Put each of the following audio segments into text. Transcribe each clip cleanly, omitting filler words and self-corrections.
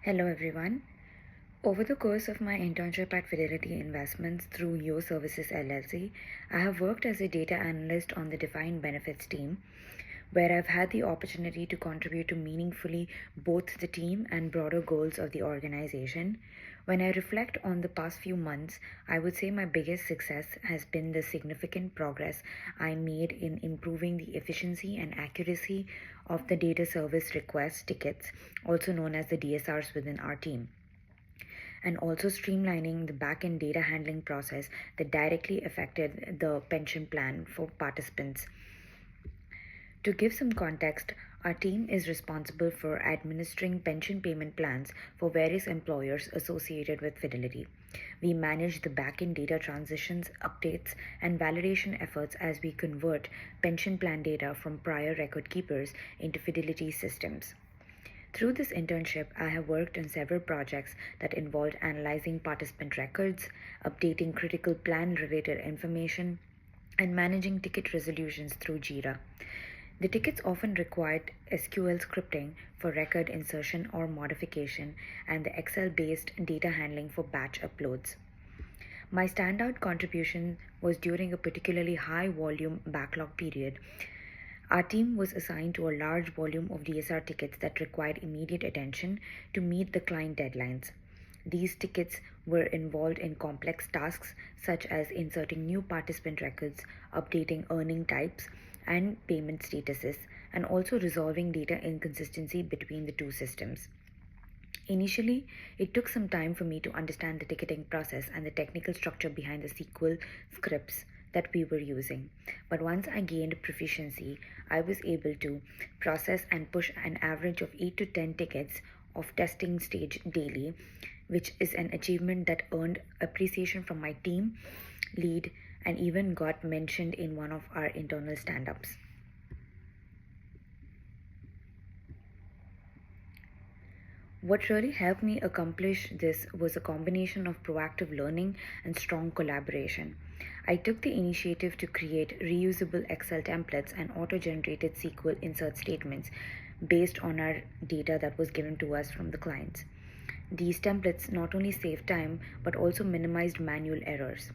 Hello everyone. Over the course of my internship at Fidelity Investments through Your Services LLC, I have worked as a data analyst on the defined benefits team, where I've had the opportunity to contribute to meaningfully both the team and broader goals of the organization. When I reflect on the past few months, I would say my biggest success has been the significant progress I made in improving the efficiency and accuracy of the data service request tickets, also known as the DSRs within our team, and also streamlining the back-end data handling process that directly affected the pension plan for participants. To give some context, our team is responsible for administering pension payment plans for various employers associated with Fidelity. We manage the back-end data transitions, updates, and validation efforts as we convert pension plan data from prior record keepers into Fidelity systems. Through this internship, I have worked on several projects that involved analyzing participant records, updating critical plan related information, and managing ticket resolutions through Jira. The tickets often required SQL scripting for record insertion or modification and the Excel based data handling for batch uploads. My standout contribution was during a particularly high volume backlog period. Our team was assigned to a large volume of DSR tickets that required immediate attention to meet the client deadlines. These tickets were involved in complex tasks such as inserting new participant records, updating earning types and payment statuses, and also resolving data inconsistency between the two systems. Initially, it took some time for me to understand the ticketing process and the technical structure behind the SQL scripts that we were using. But once I gained proficiency, I was able to process and push an average of 8 to 10 tickets of testing stage daily, which is an achievement that earned appreciation from my team lead and even got mentioned in one of our internal stand-ups. What really helped me accomplish this was a combination of proactive learning and strong collaboration. I took the initiative to create reusable Excel templates and auto generated SQL insert statements based on our data that was given to us from the clients. These templates not only saved time but also minimized manual errors.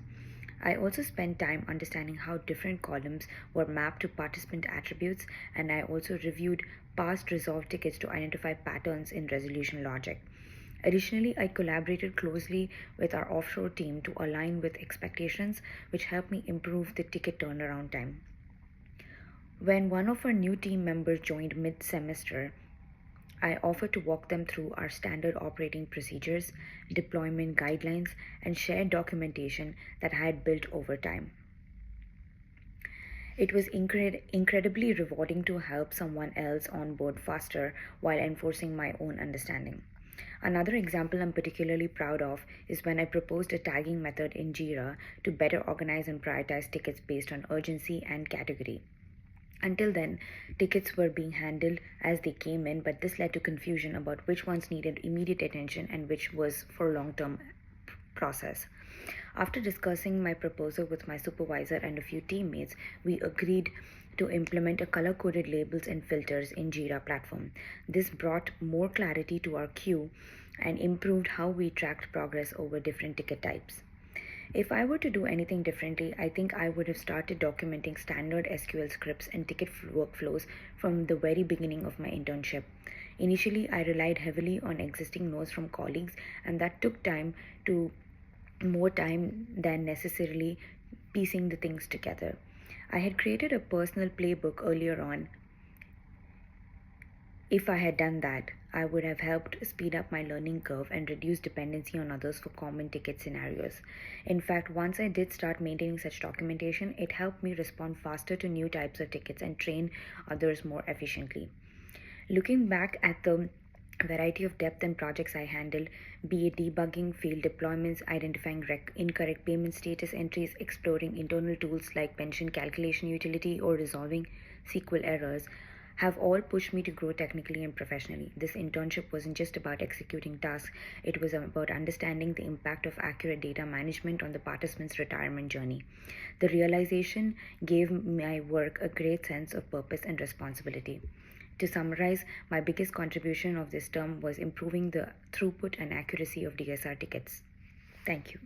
I also spent time understanding how different columns were mapped to participant attributes, and I also reviewed past resolved tickets to identify patterns in resolution logic. Additionally, I collaborated closely with our offshore team to align with expectations, which helped me improve the ticket turnaround time. When one of our new team members joined mid semester, I offered to walk them through our standard operating procedures, deployment guidelines, and shared documentation that I had built over time. It was incredibly rewarding to help someone else on board faster while enforcing my own understanding. Another example I'm particularly proud of is when I proposed a tagging method in Jira to better organize and prioritize tickets based on urgency and category. Until then, tickets were being handled as they came in, but this led to confusion about which ones needed immediate attention and which was for long-term process. After discussing my proposal with my supervisor and a few teammates, we agreed to implement a color-coded labels and filters in Jira platform. This brought more clarity to our queue and improved how we tracked progress over different ticket types. If I were to do anything differently, I think I would have started documenting standard SQL scripts and ticket workflows from the very beginning of my internship. Initially, I relied heavily on existing notes from colleagues, and that took more time than necessarily piecing the things together. I had created a personal playbook earlier on. If I had done that, I would have helped speed up my learning curve and reduce dependency on others for common ticket scenarios. In fact, once I did start maintaining such documentation, it helped me respond faster to new types of tickets and train others more efficiently. Looking back at the variety of depth and projects I handled, be it debugging field deployments, identifying incorrect payment status entries, exploring internal tools like pension calculation utility, or resolving SQL errors, have all pushed me to grow technically and professionally. This internship wasn't just about executing tasks, it was about understanding the impact of accurate data management on the participant's retirement journey. The realization gave my work a great sense of purpose and responsibility. To summarize, my biggest contribution of this term was improving the throughput and accuracy of DSR tickets. Thank you.